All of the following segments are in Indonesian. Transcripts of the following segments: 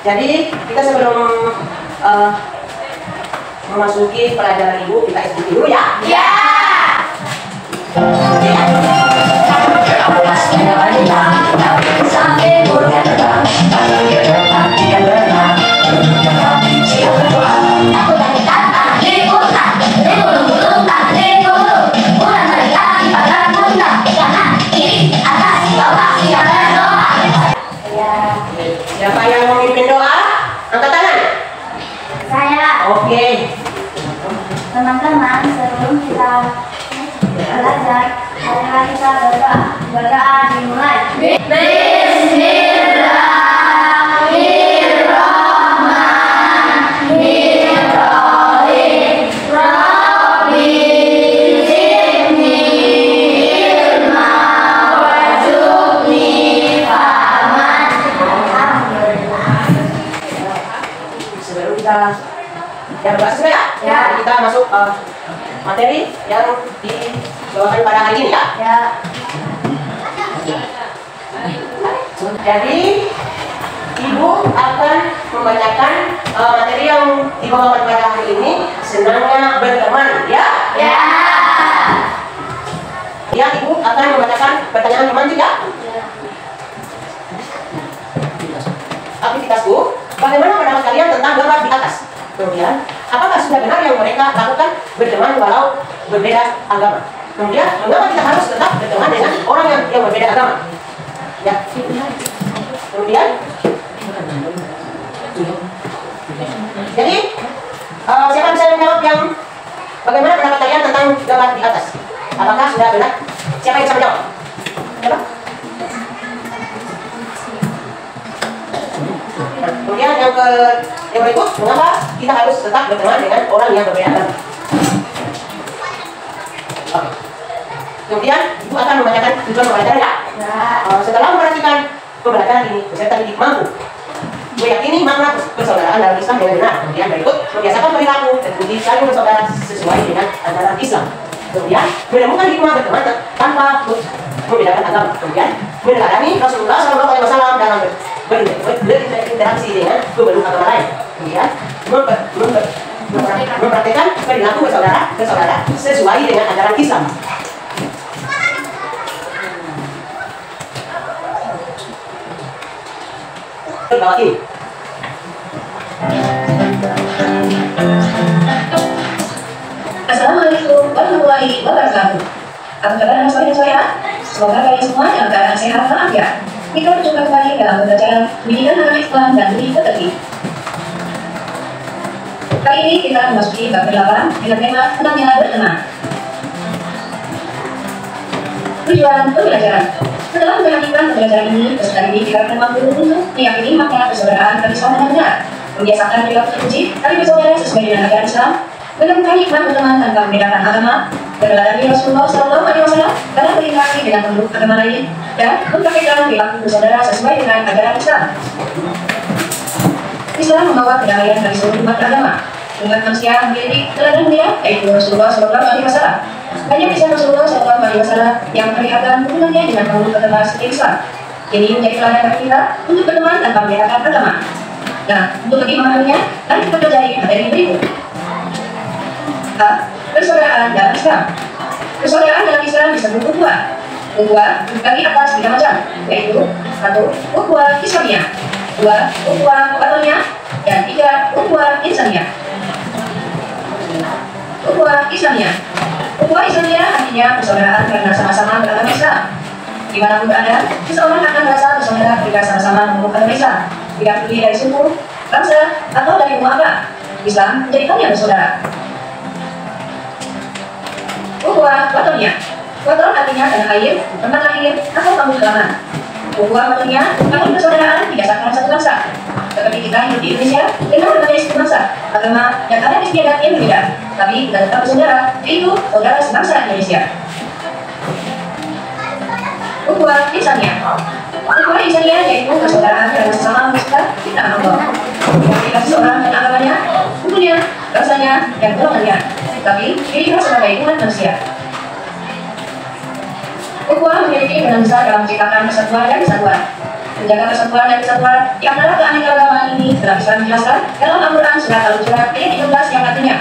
Jadi kita sebelum memasuki pelajaran ibu, kita ikuti dulu ya. Ya. Siapa yang memimpin doa? Angkat tangan. Saya. Oke. Teman-teman, sebelum kita belajar, marilah kita berdoa. Berdoa dimulai. Bismillahirrahmanirrahim. Rabbi zidni ilma warzuqni fahman. Sebelum kita yang bahas ya, kita masuk materi yang dibawakan pada hari ini ya. Ya. Jadi ibu akan membacakan materi yang dibawakan pada hari ini, senangnya berteman ya. Ya. Ya, ibu akan membacakan pertanyaan romantik ya. Aktivitasku, bagaimana pendapat kalian tentang gambar di atas? Kemudian, apakah sudah benar yang mereka lakukan berteman walau berbeda agama? Kemudian, mengapa kita harus tetap berteman dengan orang yang berbeda agama? Ya. Kemudian, jadi siapa bisa menjawab yang bagaimana pendapat kalian tentang gambar di atas? Apakah sudah benar? Siapa yang bisa menjawab? Siapa? Kemudian yang berikut, mengapa kita harus tetap berteman dengan orang yang berbeda agama? Oke. Kemudian ibu akan membacakan tujuan pembelajaran ya. Setelah memperhatikan pembelajaran ini, peserta didik mampu meyakini makna persaudaraan dalam Islam dengan benar. Kemudian berikut, membiasakan perilaku dan budi saling bersaudara sesuai dengan ajaran Islam. Kemudian menemukan hikmah berteman tanpa membedakan agama. Kemudian meneladani Rasulullah SAW dalam berinteraksi dengan pemeluk agama lain. Kemudian mempraktikkan perilaku bersaudara sesuai dengan ajaran Islam. Bawah ini. Assalamualaikum warahmatullahi wabarakatuh. Apa kabar anak saya? Semoga kalian semua dalam keadaan sehat walafiat. Kita berjumpa kembali dalam pembelajaran pendidikan anak Islam dan budi pekerti. Kali ini kita memasuki bab 8 dengan tema senangnya berteman. Tujuan pembelajaran. Setelah memperhatikan pembelajaran ini, peserta didik diharapkan mampu untuk meyakini makna persaudaraan bagi Islam dengan benar, membiasakan perilaku terpuji, saling bersaudara sesuai dengan ajaran Islam, menemukan hikmah berteman tanpa membedakan agama, meneladani Rasulullah SAW dalam berinteraksi dengan pemeluk agama lain, dan mempraktikkan perilaku bersaudara sesuai dengan ajaran Islam. Islam membawa perdamaian bagi seluruh umat agama. Umat manusia memiliki teladan mulia, yaitu Rasulullah SAW. Banyak kisah Rasulullah SAW yang memperlihatkan hubungannya dengan pemeluk agama seperti Islam. Ini menjadi teladan bagi kita untuk berteman tanpa membedakan agama. Nah, untuk lebih memahaminya, mari kita pelajari materi berikut. A. Persaudaraan dalam Islam. Persaudaraan dalam Islam disebut ukhuwah. Ukhuwah terbagi atas 3 macam, yaitu 1. Ukhuwah Islamiyah, 2. Ukhuwah Wataniyah, dan 3. Ukhuwah Insaniyah. Ukhuwah Islamiyah. Ukhuwah Islamiyah artinya persaudaraan karena sama-sama beragama Islam. Dimanapun berada, seseorang akan merasa bersaudara ketika sama-sama memeluk agama Islam, tidak peduli dari suku, bangsa, atau dari umur apa. Islam menjadikannya bersaudara. Ukhuwah Wataniyah. Waton artinya tanah air, tempat lahir, atau kampung halaman. Ukhuwah Wataniyah namun persaudaraan didasarkan satu bangsa. Seperti kita hidup di Indonesia dengan berbagai suku bangsa, agama, dan adat istiadat yang berbeda, tapi kita tetap bersaudara, yaitu saudara sebangsa Indonesia. Ukhuwah Insaniyah. Ukhuwah Insaniyah yaitu persaudaraan karena sesama manusia kita Allah. Tidak seseorang dan agamanya, sukunya, bangsanya, dan golongannya, tapi dirinya sebagai umat manusia. Ukhuwah memiliki peran besar dalam menciptakan persatuan dan kesatuan. menjaga persatuan dan kesatuan di antara keanekaragaman ini telah bisa dijelaskan dalam Al-Quran surat Al-Hujurat ayat 13 yang artinya,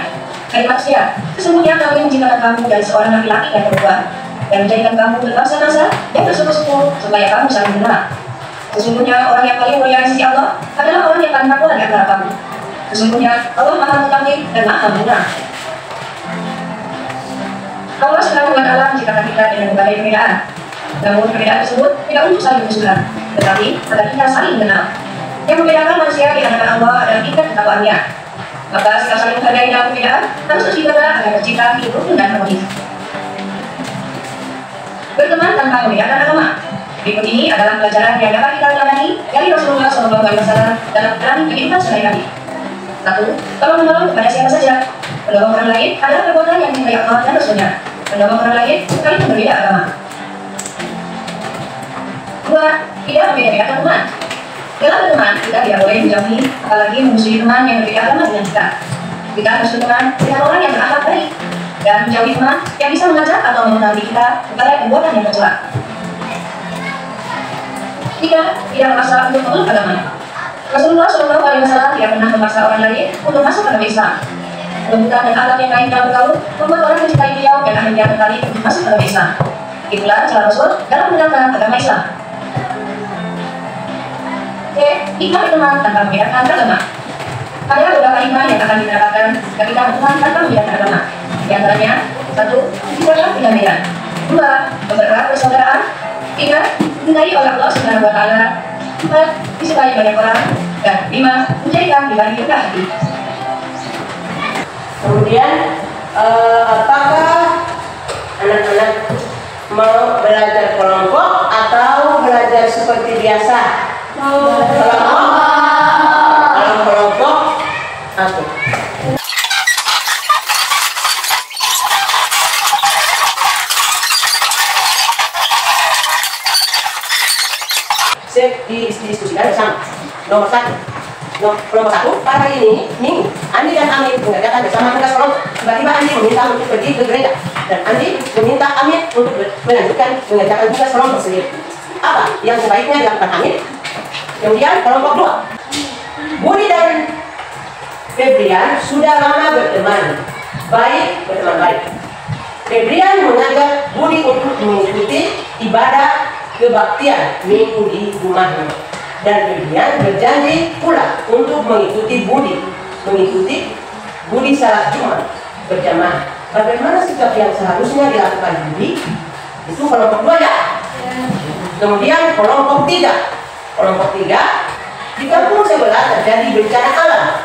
hai manusia, sesungguhnya kami menciptakan kamu dari seorang laki-laki dan perempuan dan menjadikan kamu berbangsa-bangsa yang bersuku-suku supaya kamu saling mengenal. Sesungguhnya orang yang paling mulia di sisi Allah adalah orang yang paling takwa di antara kamu. Sesungguhnya Allah Maha Mengetahui dan Maha Mengenal. Allah Subhanahu wa Ta'ala menciptakan kita dengan berbagai perbedaan. Namun perbedaan tersebut tidak untuk saling bermusuhan, tetapi agar kita saling mengenal. Yang membedakan manusia di antara Allah adalah tingkat ketakwaannya. Maka sikap saling menghargai dalam perbedaan harus tercipta agar tercipta hidup dan harmonis. Berteman tanpa membedakan agama. Berikut ini adalah pelajaran yang dapat kita teladani dari Rasulullah SAW dalam menjalani kehidupan sehari-hari. 1. Tolong menolong kepada siapa saja. Menolong orang lain adalah perbuatan yang dicintai Allah dan Rasulnya. Menolong orang lain sekalipun berbeda agama. 2. Tidak membeda-bedakan teman. Dalam berteman, kita tidak boleh menjauhi, apalagi memusuhi teman yang berbeda agama dengan kita. Kita harus berteman dengan orang yang berakhlak baik dan menjauhi teman yang bisa mengajak atau memengaruhi kita kepada perbuatan yang tercela. 3. Tidak memaksa untuk memeluk agama. Rasulullah SAW tidak pernah memaksa orang lain untuk masuk agama Islam. Kelembutan dan akhlak yang lain dalam bergaul membuat orang mencintai beliau dan akhirnya tertarik untuk masuk agama Islam. Itulah cara Rasul dalam mengenalkan agama Islam. C. Hikmah berteman tanpa membedakan agama. Ada beberapa hikmah yang akan didapatkan ketika berteman tanpa membedakan agama. Di antaranya, 1. Menciptakan perdamaian. 2. Mempererat persaudaraan. 3. Dicintai oleh Allah Subhanahu wa Ta'ala. 4. Disukai banyak orang. Dan 5. Menjadikan pribadi rendah hati. Kemudian, apakah anak-anak mau belajar kelompok atau belajar seperti biasa? Kalau kelompok, aku. Didiskusikan bersama. Nomor 1, pada hari ini, Minggu, Andi dan Amin mengerjakan bersama tugas kelompok. Tiba-tiba Andi meminta untuk pergi ke gereja, dan Andi meminta Amin untuk melanjutkan mengerjakan tugas kelompok sendiri. Apa yang sebaiknya dilakukan Amin? Kemudian kelompok 2, Budi dan Febrian sudah lama berteman baik. Febrian mengajak Budi untuk mengikuti ibadah kebaktian minggu di rumahnya, dan Febrian berjanji pula untuk mengikuti Budi salat Jumat berjamaah. Bagaimana sikap yang seharusnya dilakukan Budi? Itu kelompok 2 ya. Kemudian kelompok 3, di kampung sebelah terjadi bencana alam.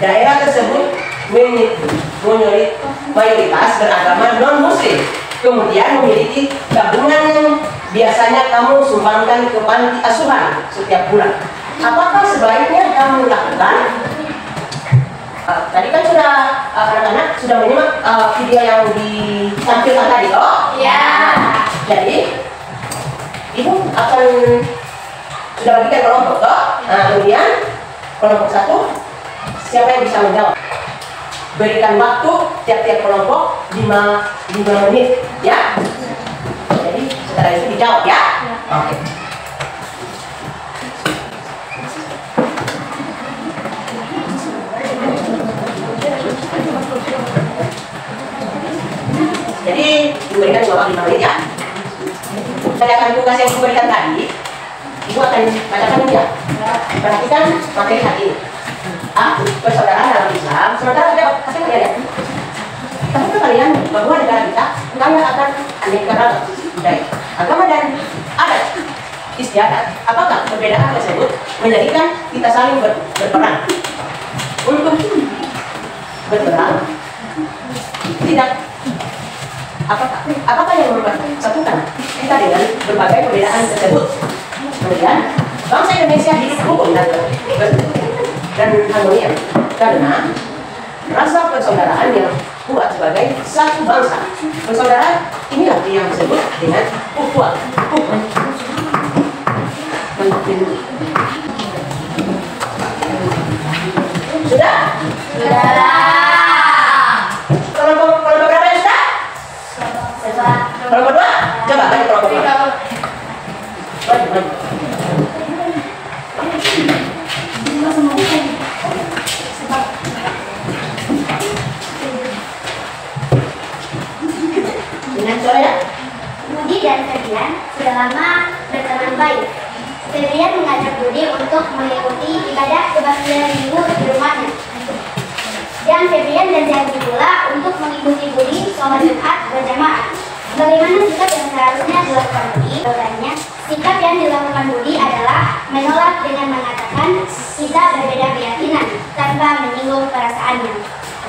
Daerah tersebut menyolit mayoritas beragama non-muslim, kemudian memiliki tabungan yang biasanya kamu sumbangkan ke panti asuhan setiap bulan. Apakah sebaiknya kamu lakukan? Tadi kan sudah anak-anak sudah menyimak video yang ditampilkan tadi, toh? Ya. Jadi ibu akan sudah bagikan kelompok, toh? Nah, kemudian kelompok 1, siapa yang bisa menjawab? Berikan waktu tiap-tiap kelompok 5 menit, ya. Jadi setelah itu dijawab, ya. Oke. Jadi diberikan waktu 5 menit, ya. Berdasarkan tugas yang diberikan tadi, ibu akan bacakan ya. Perhatikan materi hari ini. Persaudaraan dalam Islam. Sementara sudah kasih kalian. Tahukah kalian bahwa negara kita kaya akan aneka ragam budaya, agama dan adat istiadat? Apakah perbedaan tersebut menjadikan kita saling berperang untuk berperang? Tidak. Apakah yang mempersatukan kita dengan berbagai perbedaan tersebut? Kemudian bangsa Indonesia hidup rukun dan harmonia karena rasa persaudaraan yang kuat sebagai satu bangsa. Persaudaraan inilah yang disebut dengan ukhuwah. Sudah? Kelompok berapa yang sudah? Kelompok 2? Coba balik kelompok 2. bisa berbeda keyakinan tanpa menyinggung perasaannya.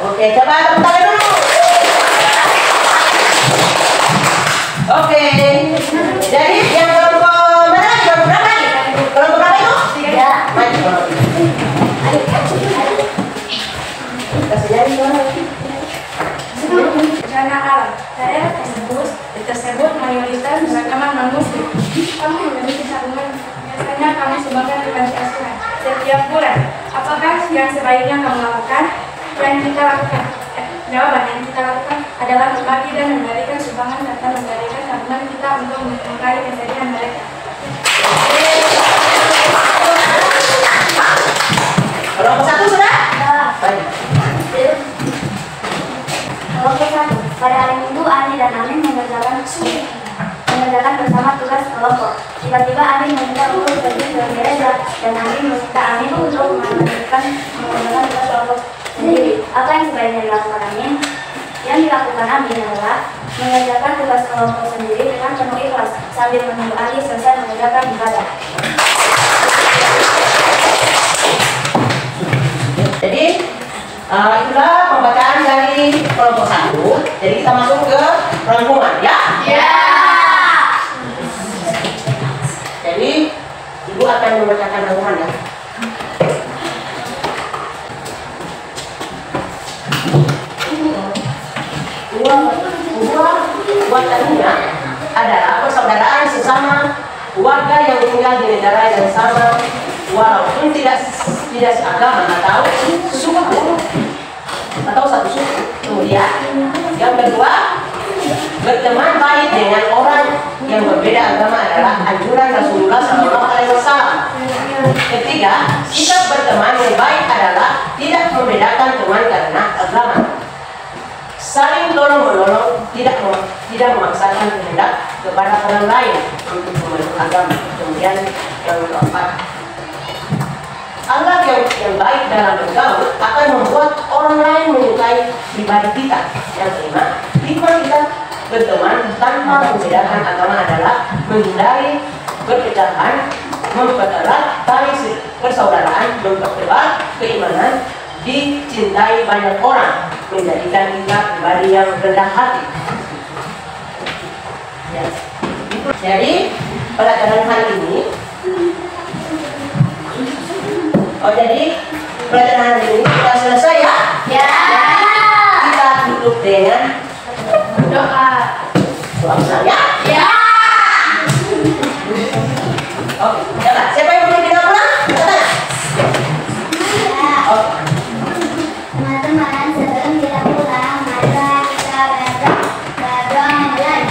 Oke, coba tepuk tangan dulu. Oke, jadi yang kelompok mana lagi? Kelompok berapa lagi? Kelompok berapa itu? 3. Maju kelompok 3. Kasih jari kelompok. Bencana alam. Daerah tersebut mayoritas beragama non-muslim. Kamu memiliki tabungan. Biasanya kamu sumbangkan ke panti asuhan setiap bulan. Apakah yang sebaiknya kamu lakukan? Yang kita lakukan, jawaban yang kita lakukan adalah berbagi dan memberikan sumbangan serta memberikan tabungan kita untuk mengurangi kesedihan mereka. Kelompok 1 sudah? Baik. Kelompok 1. Pada hari Minggu, Ani dan Amin mengerjakan bersama tugas kelompok. Tiba-tiba Amin meminta untuk pergi ke gereja dan Amin meminta Amin untuk menggunakan tugas kelompok sendiri. Apa yang sebaiknya dilakukan Amin? Yang dilakukan Amin adalah mengerjakan tugas kelompok sendiri dengan penuh ikhlas sambil menunggu Ali selesai mengerjakan ibadah. Jadi itulah pembacaan dari kelompok 1. Jadi kita masuk ke rangkuman, ya? Ya. Jadi ibu akan membacakan rangkuman, ya. Buat tadinya adalah persaudaraan sesama warga yang tinggal di negara yang sama, walaupun tidak seagama atau suku atau satu suku. Kemudian yang kedua, berteman baik dengan orang yang berbeda agama adalah anjuran Rasulullah SAW. Ketiga, sikap berteman yang baik adalah tidak membedakan teman karena agama. Saling tolong menolong, tidak memaksakan kehendak kepada orang lain untuk memeluk agama. Kemudian yang keempat, Allah yang baik dalam bergaul akan membuat orang lain menyukai pribadi kita. Yang kelima, hikmah kita berteman tanpa membedakan agama adalah menghindari perpecahan, mempererat tali persaudaraan, mempertebal keimanan, dicintai banyak orang, menjadikan kita pribadi yang rendah hati. Ya. Jadi pelajaran hari ini, jadi pelajaran hari ini sudah selesai, ya? Ya. Kita tutup dengan Doa. doa saya. Ya. Oke, coba siapa yang belum tidak pulang? Katakan. Oke. Teman-teman, sebelum kita pulang, marilah kita berdoa mulai.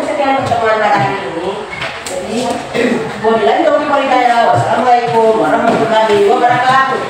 Sekian pertemuan hari ini. Jadi, wassalamualaikum warahmatullahi wabarakatuh.